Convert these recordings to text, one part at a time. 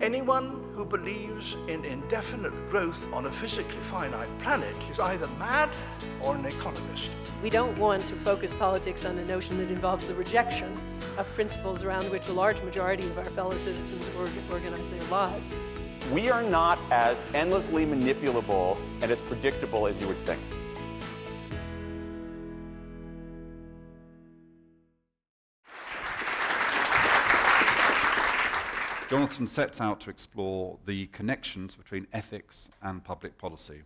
Anyone who believes in indefinite growth on a physically finite planet is either mad or an economist. We don't want to focus politics on a notion that involves the rejection of principles around which a large majority of our fellow citizens organize their lives. We are not as endlessly manipulable and as predictable as you would think. Jonathan sets out to explore the connections between ethics and public policy,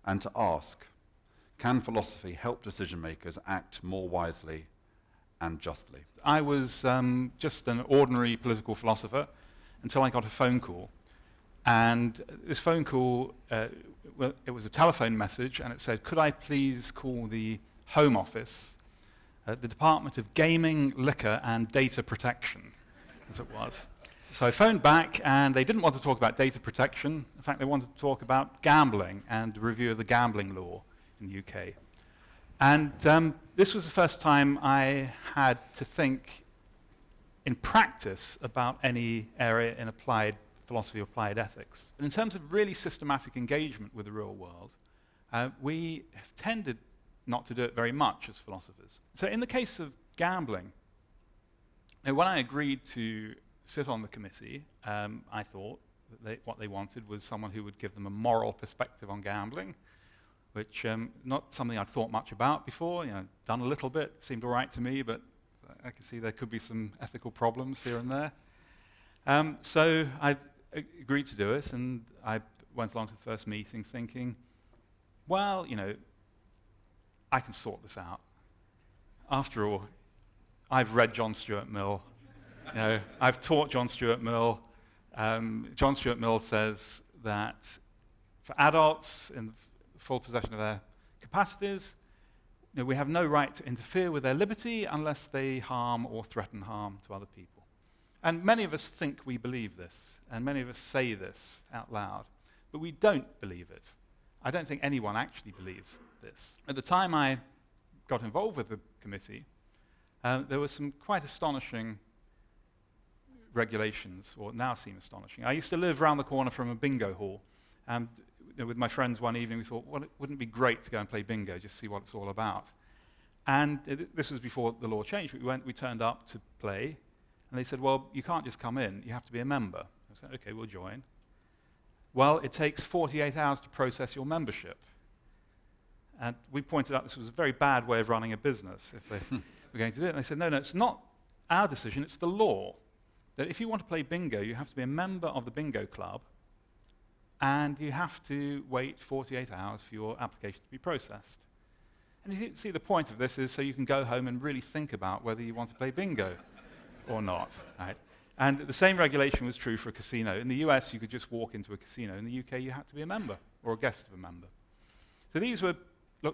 and to ask, can philosophy help decision makers act more wisely and justly? I was just an ordinary political philosopher until I got a phone call. And this phone call, it was a telephone message, and it said, could I please call the Home Office, the Department of Gaming, Liquor and Data Protection, as it was. So I phoned back, and they didn't want to talk about data protection. In fact, they wanted to talk about gambling and a review of the gambling law in the UK. And this was the first time I had to think in practice about any area in applied philosophy, applied ethics. And in terms of really systematic engagement with the real world, we have tended not to do it very much as philosophers. So in the case of gambling, when I agreed to sit on the committee, I thought that what they wanted was someone who would give them a moral perspective on gambling, which not something I'd thought much about before. Done a little bit, seemed all right to me, but I could see there could be some ethical problems here and there. So I agreed to do it, and I went along to the first meeting thinking, well, I can sort this out. After all, I've read John Stuart Mill. I've taught John Stuart Mill. John Stuart Mill says that for adults in full possession of their capacities, we have no right to interfere with their liberty unless they harm or threaten harm to other people. And many of us think we believe this, and many of us say this out loud, but we don't believe it. I don't think anyone actually believes this. At the time I got involved with the committee, there were some quite astonishing regulations, or now seem astonishing. I used to live around the corner from a bingo hall, and with my friends one evening we thought, well, wouldn't it be great to go and play bingo, just see what it's all about. And this was before the law changed. We turned up to play, and they said, well, you can't just come in, you have to be a member. I said, okay, we'll join. Well, it takes 48 hours to process your membership. And we pointed out this was a very bad way of running a business if they were going to do it. And they said, no, it's not our decision, it's the law. That if you want to play bingo, you have to be a member of the bingo club, and you have to wait 48 hours for your application to be processed. And you see the point of this is so you can go home and really think about whether you want to play bingo or not. Right? And the same regulation was true for a casino. In the US, you could just walk into a casino. In the UK, you had to be a member or a guest of a member. So these looked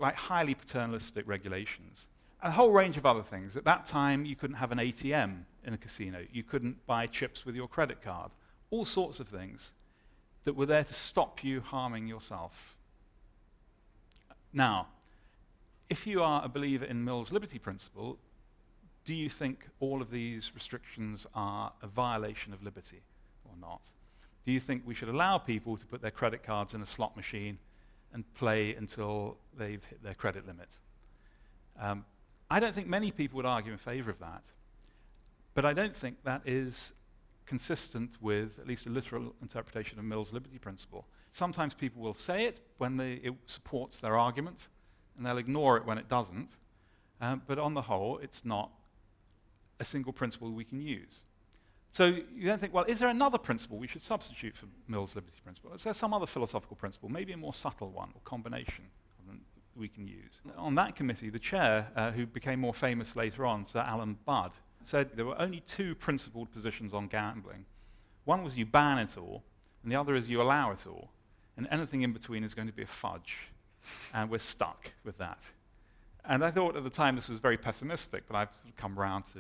like highly paternalistic regulations. And a whole range of other things. At that time, you couldn't have an ATM in a casino. You couldn't buy chips with your credit card. All sorts of things that were there to stop you harming yourself. Now, if you are a believer in Mill's liberty principle, do you think all of these restrictions are a violation of liberty or not? Do you think we should allow people to put their credit cards in a slot machine and play until they've hit their credit limit? I don't think many people would argue in favor of that, but I don't think that is consistent with at least a literal interpretation of Mill's liberty principle. Sometimes people will say it when it supports their argument, and they'll ignore it when it doesn't, but on the whole, it's not a single principle we can use. So you then think, well, is there another principle we should substitute for Mill's liberty principle? Is there some other philosophical principle, maybe a more subtle one or combination we can use? On that committee, the chair, who became more famous later on, Sir Alan Budd, said there were only two principled positions on gambling. One was you ban it all, and the other is you allow it all. And anything in between is going to be a fudge. And we're stuck with that. And I thought at the time this was very pessimistic, but I've sort of come around to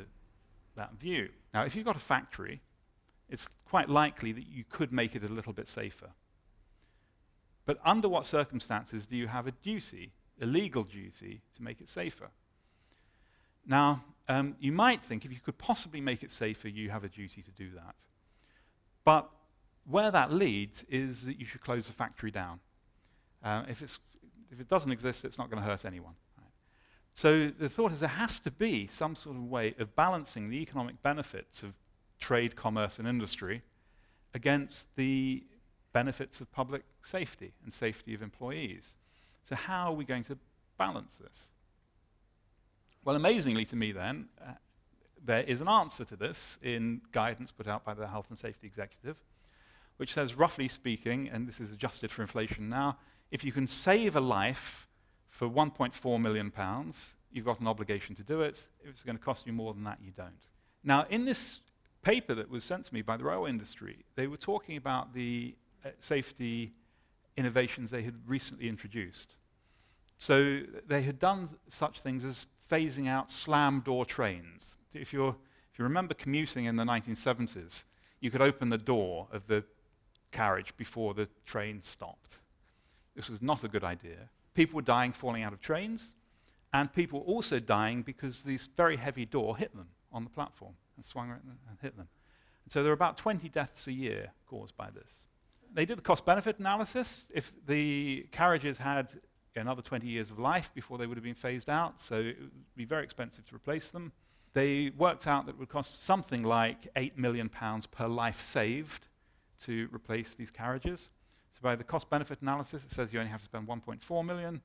that view. Now, if you've got a factory, it's quite likely that you could make it a little bit safer. But under what circumstances do you have a duty, a legal duty, to make it safer? Now, you might think if you could possibly make it safer, you have a duty to do that. But where that leads is that you should close the factory down. If it doesn't exist, it's not going to hurt anyone. Right? So the thought is there has to be some sort of way of balancing the economic benefits of trade, commerce, and industry against the benefits of public safety and safety of employees. So how are we going to balance this? Well, amazingly to me then, there is an answer to this in guidance put out by the Health and Safety Executive, which says, roughly speaking, and this is adjusted for inflation now, if you can save a life for £1.4 million, you've got an obligation to do it. If it's going to cost you more than that, you don't. Now, in this paper that was sent to me by the railway industry, they were talking about the safety innovations they had recently introduced. So they had done such things as phasing out slam door trains. If you remember commuting in the 1970s, you could open the door of the carriage before the train stopped. This was not a good idea. People were dying falling out of trains, and people were also dying because this very heavy door hit them on the platform and swung right and hit them. And so there were about 20 deaths a year caused by this. They did the cost-benefit analysis. If the carriages had another 20 years of life before they would have been phased out, so it would be very expensive to replace them. They worked out that it would cost something like £8 million per life saved to replace these carriages. So by the cost-benefit analysis, it says you only have to spend 1.4 million.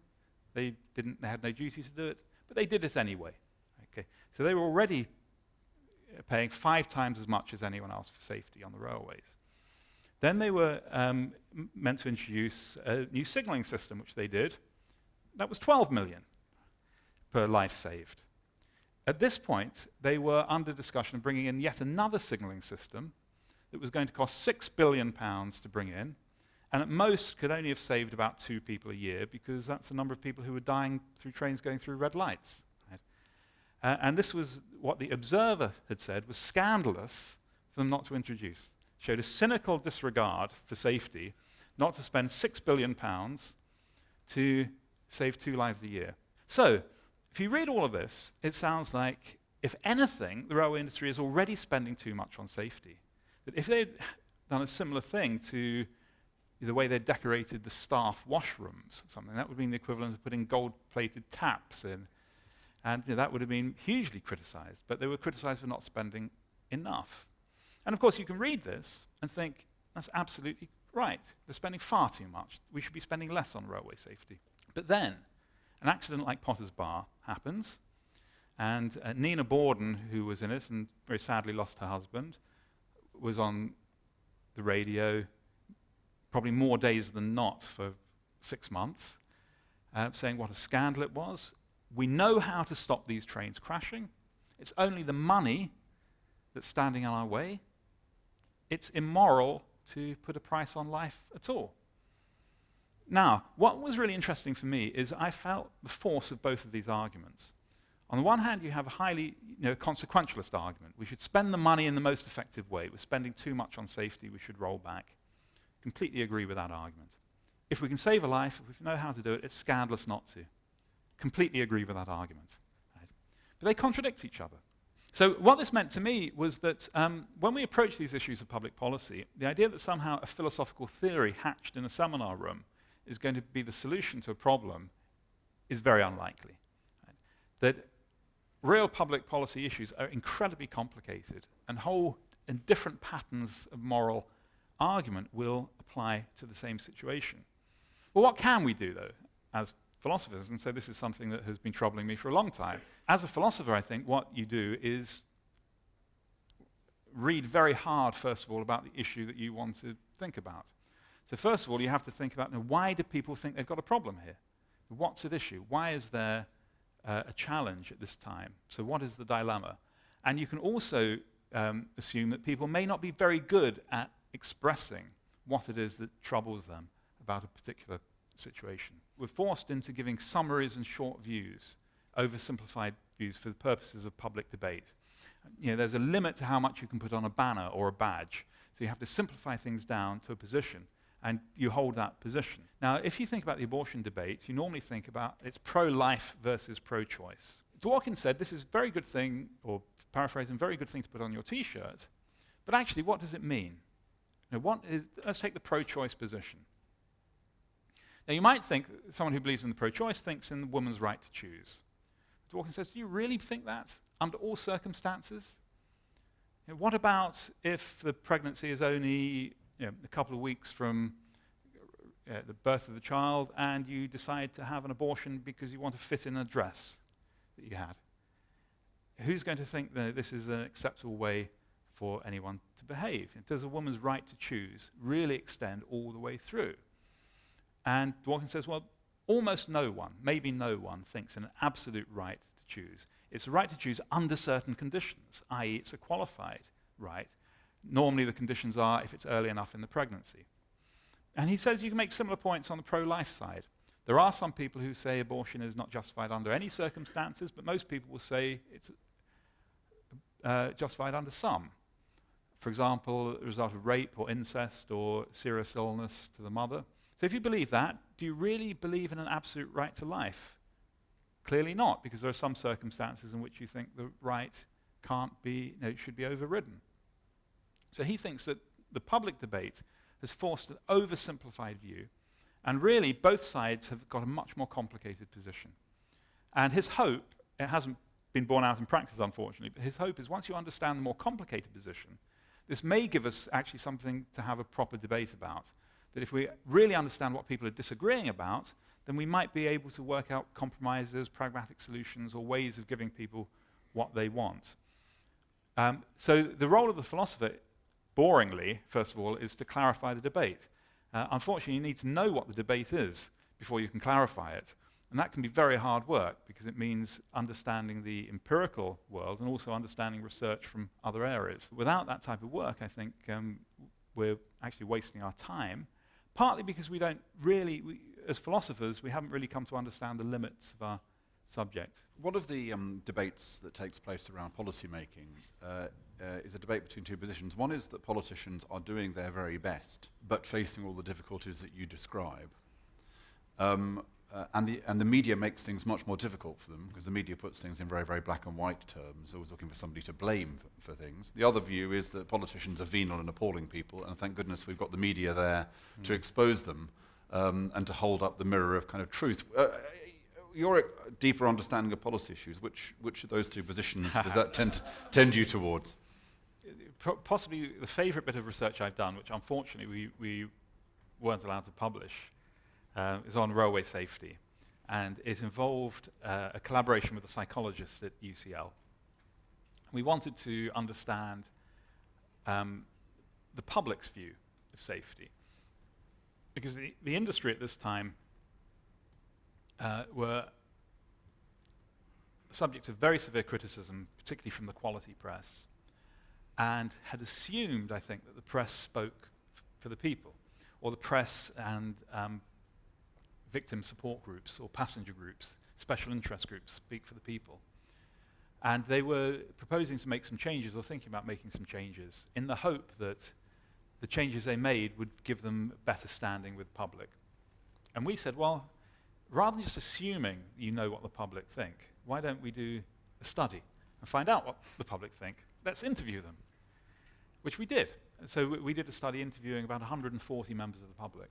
They had no duty to do it, but they did it anyway. Okay. So they were already paying 5 times as much as anyone else for safety on the railways. Then they were meant to introduce a new signalling system, which they did. That was 12 million per life saved. At this point, they were under discussion of bringing in yet another signalling system that was going to cost £6 billion to bring in, and at most could only have saved about 2 people a year, because that's the number of people who were dying through trains going through red lights. Right? And this was what the Observer had said was scandalous for them not to introduce. Showed a cynical disregard for safety, not to spend £6 billion to save 2 lives a year. So, if you read all of this, it sounds like, if anything, the railway industry is already spending too much on safety. That if they'd done a similar thing to the way they decorated the staff washrooms, something that would have been the equivalent of putting gold-plated taps in, and that would have been hugely criticized. But they were criticized for not spending enough. And of course, you can read this and think, that's absolutely right. They're spending far too much. We should be spending less on railway safety. But then, an accident like Potter's Bar happens, and Nina Borden, who was in it and very sadly lost her husband, was on the radio probably more days than not for 6 months, saying what a scandal it was. We know how to stop these trains crashing. It's only the money that's standing in our way. It's immoral to put a price on life at all. Now, what was really interesting for me is I felt the force of both of these arguments. On the one hand, you have a highly consequentialist argument. We should spend the money in the most effective way. We're spending too much on safety. We should roll back. Completely agree with that argument. If we can save a life, if we know how to do it, it's scandalous not to. Completely agree with that argument. Right? But they contradict each other. So what this meant to me was that when we approach these issues of public policy, the idea that somehow a philosophical theory hatched in a seminar room is going to be the solution to a problem is very unlikely. Right? That real public policy issues are incredibly complicated, and different patterns of moral argument will apply to the same situation. Well, what can we do, though, as philosophers? And so this is something that has been troubling me for a long time. As a philosopher, I think what you do is read very hard, first of all, about the issue that you want to think about. So first of all, you have to think about, why do people think they've got a problem here? What's at issue? Why is there a challenge at this time? So what is the dilemma? And you can also assume that people may not be very good at expressing what it is that troubles them about a particular situation. We're forced into giving summaries and short views, oversimplified views for the purposes of public debate. There's a limit to how much you can put on a banner or a badge. So you have to simplify things down to a position, and you hold that position. Now, if you think about the abortion debate, you normally think about it's pro-life versus pro-choice. Dworkin said this is a very good thing, or paraphrasing, very good thing to put on your T-shirt, but actually, what does it mean? Let's take the pro-choice position. Now, you might think someone who believes in the pro-choice thinks in the woman's right to choose. Dworkin says, do you really think that under all circumstances? What about if the pregnancy is only a couple of weeks from the birth of the child and you decide to have an abortion because you want to fit in a dress that you had? Who's going to think that this is an acceptable way for anyone to behave? Does a woman's right to choose really extend all the way through? And Dworkin says, well, almost no one, maybe no one, thinks an absolute right to choose. It's a right to choose under certain conditions, i.e. it's a qualified right. Normally the conditions are if it's early enough in the pregnancy. And he says you can make similar points on the pro-life side. There are some people who say abortion is not justified under any circumstances, but most people will say it's justified under some. For example, the result of rape or incest or serious illness to the mother. So if you believe that, do you really believe in an absolute right to life? Clearly not, because there are some circumstances in which you think the right can't be, should be overridden. So he thinks that the public debate has forced an oversimplified view, and really both sides have got a much more complicated position. And his hope, it hasn't been borne out in practice unfortunately, but his hope is once you understand the more complicated position, this may give us actually something to have a proper debate about. That if we really understand what people are disagreeing about, then we might be able to work out compromises, pragmatic solutions, or ways of giving people what they want. So the role of the philosopher, boringly, first of all, is to clarify the debate. Unfortunately, you need to know what the debate is before you can clarify it. And that can be very hard work because it means understanding the empirical world and also understanding research from other areas. Without that type of work, I think we're actually wasting our time, partly because we don't really, as philosophers, we haven't really come to understand the limits of our subject. One of the debates that takes place around policy making is a debate between two positions. One is that politicians are doing their very best, but facing all the difficulties that you describe. And the media makes things much more difficult for them, because the media puts things in very, very black and white terms, always looking for somebody to blame for things. The other view is that politicians are venal and appalling people, and thank goodness we've got the media there to expose them and to hold up the mirror of kind of truth. Your deeper understanding of policy issues, which of those two positions does that tend you towards? Possibly the favourite bit of research I've done, which unfortunately we weren't allowed to publish, is on railway safety. And it involved a collaboration with a psychologist at UCL. We wanted to understand the public's view of safety. Because the industry at this time were subject to very severe criticism, particularly from the quality press, and had assumed, I think, that the press spoke for the people, or the press and victim support groups or passenger groups, special interest groups speak for the people. And they were proposing to make some changes or thinking about making some changes in the hope that the changes they made would give them better standing with the public. And we said, well, rather than just assuming you know what the public think, why don't we do a study and find out what the public think? Let's interview them, which we did. And so we did a study interviewing about 140 members of the public.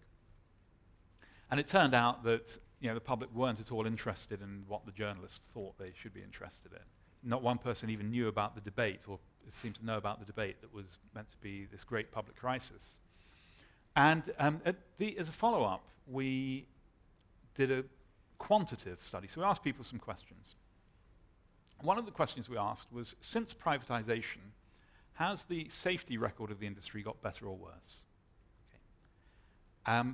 And it turned out that the public weren't at all interested in what the journalists thought they should be interested in. Not one person even knew about the debate, or seemed to know about the debate that was meant to be this great public crisis. And as a follow-up, we did a quantitative study. So we asked people some questions. One of the questions we asked was, since privatization, has the safety record of the industry got better or worse? Okay.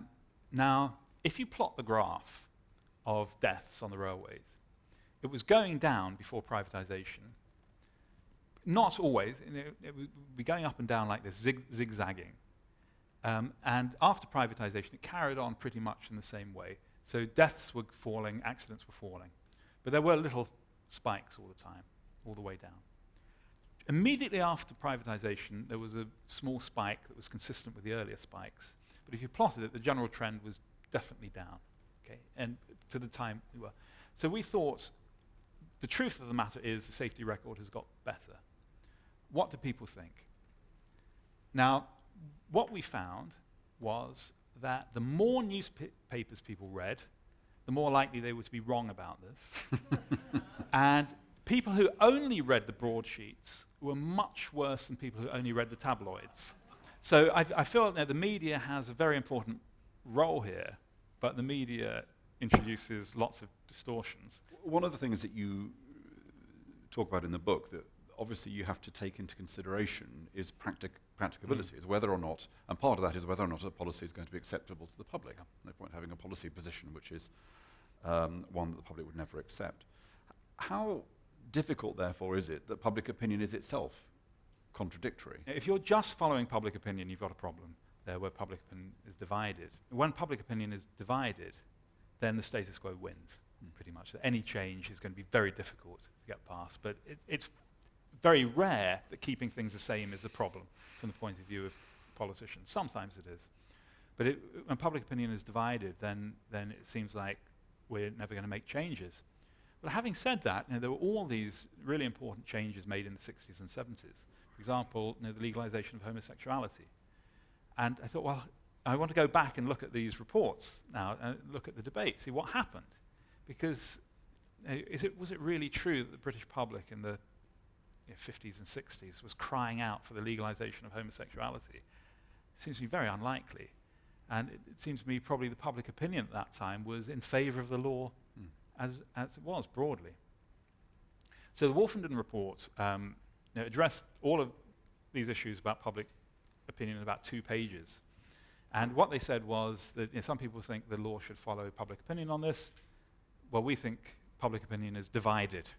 Now, if you plot the graph of deaths on the railways, it was going down before privatization. Not always. It would be going up and down like this, zigzagging. And after privatization, it carried on pretty much in the same way. So deaths were falling, accidents were falling. But there were little spikes all the time, all the way down. Immediately after privatization, there was a small spike that was consistent with the earlier spikes. But if you plotted it, the general trend was definitely down, okay, and to the time we were. So we thought the truth of the matter is the safety record has got better. What do people think? Now, what we found was that the more newspapers people read, the more likely they were to be wrong about this. And people who only read the broadsheets were much worse than people who only read the tabloids. So I feel that the media has a very important role here, but the media introduces lots of distortions. One of the things that you talk about in the book that obviously you have to take into consideration is practicability, is whether or not, and part of that is whether or not a policy is going to be acceptable to the public. No point having a policy position which is one that the public would never accept. How difficult, therefore, is it that public opinion is itself contradictory? If you're just following public opinion, you've got a problem there where public opinion is divided. When public opinion is divided, then the status quo wins, pretty much. So any change is going to be very difficult to get past, but it's very rare that keeping things the same is a problem from the point of view of politicians. Sometimes it is. But when public opinion is divided, then it seems like we're never going to make changes. But having said that, there were all these really important changes made in the 60s and 70s. For example, the legalization of homosexuality. And I thought, well, I want to go back and look at these reports now, and look at the debate, see what happened. Because was it really true that the British public in the 50s and 60s was crying out for the legalization of homosexuality? It seems to me very unlikely. And it seems to me probably the public opinion at that time was in favor of the law as it was broadly. So the Wolfenden report addressed all of these issues about public opinion in about 2 pages. And what they said was that some people think the law should follow public opinion on this. Well, we think public opinion is divided.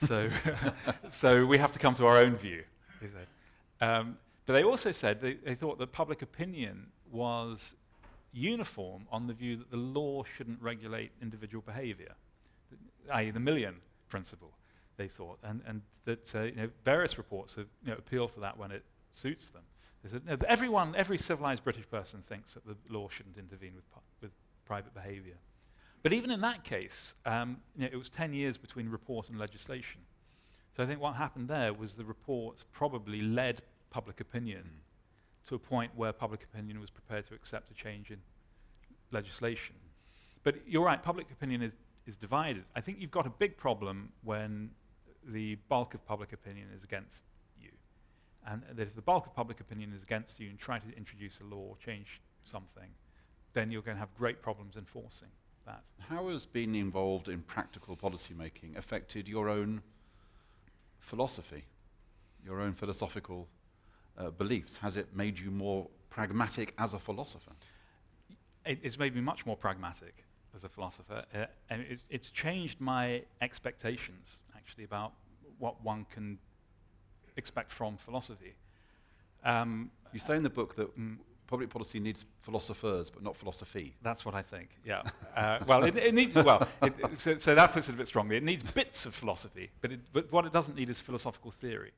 So, so we have to come to our own view, they said. But they also said they thought that public opinion was uniform on the view that the law shouldn't regulate individual behavior, i.e. the million principle, they thought. And that various reports have appealed to that when it suits them. They said, every civilized British person thinks that the law shouldn't intervene with private behavior. But even in that case, it was 10 years between report and legislation. So I think what happened there was the report probably led public opinion to a point where public opinion was prepared to accept a change in legislation. But you're right, public opinion is divided. I think you've got a big problem when the bulk of public opinion is against you. And that if the bulk of public opinion is against you and try to introduce a law, change something, then you're going to have great problems enforcing that. How has being involved in practical policy making affected your own philosophy, your own philosophical beliefs? Has it made you more pragmatic as a philosopher? It's made me much more pragmatic as a philosopher, and it's changed my expectations, actually, about what one can expect from philosophy. You say in the book that public policy needs philosophers, but not philosophy. That's what I think, yeah. Well, it needs, well, so that puts it a bit strongly. It needs bits of philosophy, but what it doesn't need is philosophical theory.